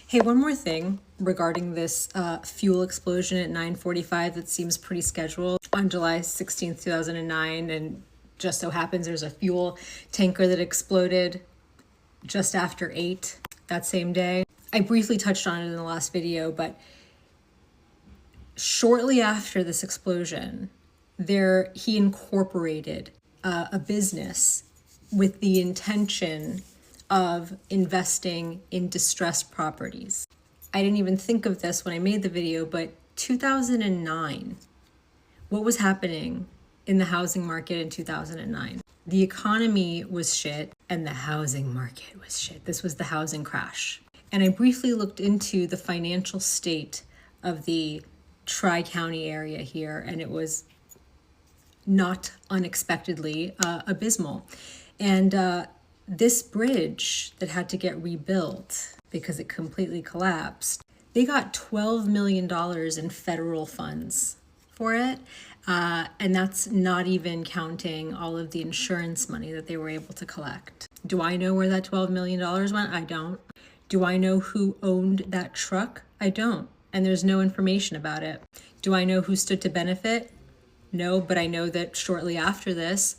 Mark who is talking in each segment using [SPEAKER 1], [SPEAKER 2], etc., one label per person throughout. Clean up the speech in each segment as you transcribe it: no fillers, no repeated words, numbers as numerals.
[SPEAKER 1] Hey, one more thing regarding this fuel explosion at 9:45 that seems pretty scheduled on July 16th, 2009, and just so happens there's a fuel tanker that exploded just after 8 that same day. I briefly touched on it in the last video, but shortly after this explosion, he incorporated a business with the intention of investing in distressed properties. I didn't even think of this when I made the video, but 2009, what was happening in the housing market in 2009? The economy was shit and the housing market was shit. This was the housing crash. And I briefly looked into the financial state of the Tri-County area here, and it was not unexpectedly abysmal. And this bridge that had to get rebuilt because it completely collapsed, they got $12 million in federal funds for it. And that's not even counting all of the insurance money that they were able to collect. Do I know where that $12 million went? I don't. Do I know who owned that truck? I don't. And there's no information about it. Do I know who stood to benefit? No, but I know that shortly after this,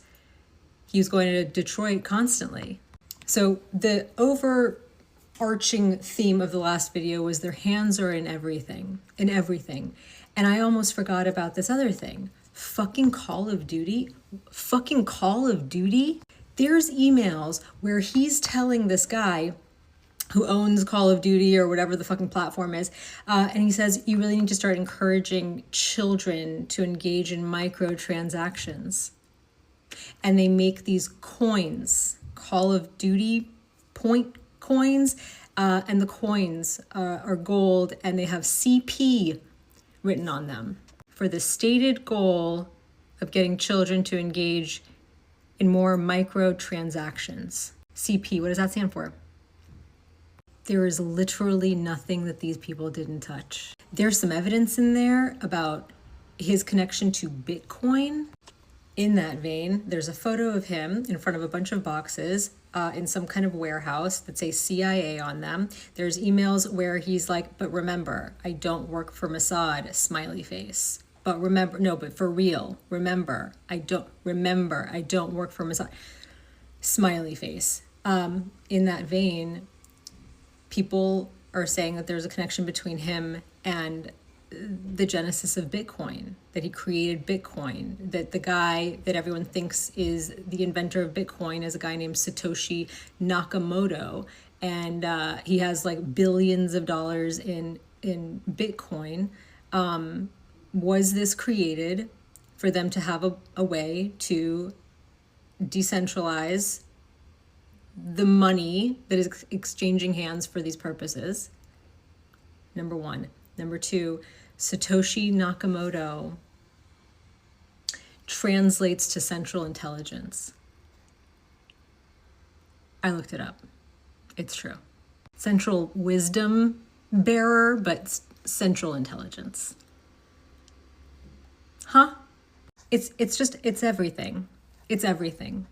[SPEAKER 1] he was going to Detroit constantly. So the overarching theme of the last video was their hands are in everything, And I almost forgot about this other thing. Fucking Call of Duty. There's emails where he's telling this guy who owns Call of Duty or whatever the fucking platform is, and he says, you really need to start encouraging children to engage in microtransactions. And they make these coins, Call of Duty point coins, and the coins are gold, and they have CP written on them for the stated goal of getting children to engage in more microtransactions. CP, what does that stand for? There is literally nothing that these people didn't touch. There's some evidence in there about his connection to Bitcoin. In that vein, there's a photo of him in front of a bunch of boxes in some kind of warehouse that say CIA on them. There's emails where he's like, but remember, I don't work for Mossad, smiley face. But remember, no, but for real, remember, I don't work for Mossad, smiley face. In that vein, people are saying that there's a connection between him and the genesis of Bitcoin, that he created Bitcoin, that the guy that everyone thinks is the inventor of Bitcoin is a guy named Satoshi Nakamoto. And he has like billions of dollars in Bitcoin. Was this created for them to have a way to decentralize the money that is exchanging hands for these purposes? Number one. Number two, Satoshi Nakamoto translates to Central Intelligence. I looked it up. It's true. Central Wisdom Bearer, but Central Intelligence. Huh? It's everything. It's everything.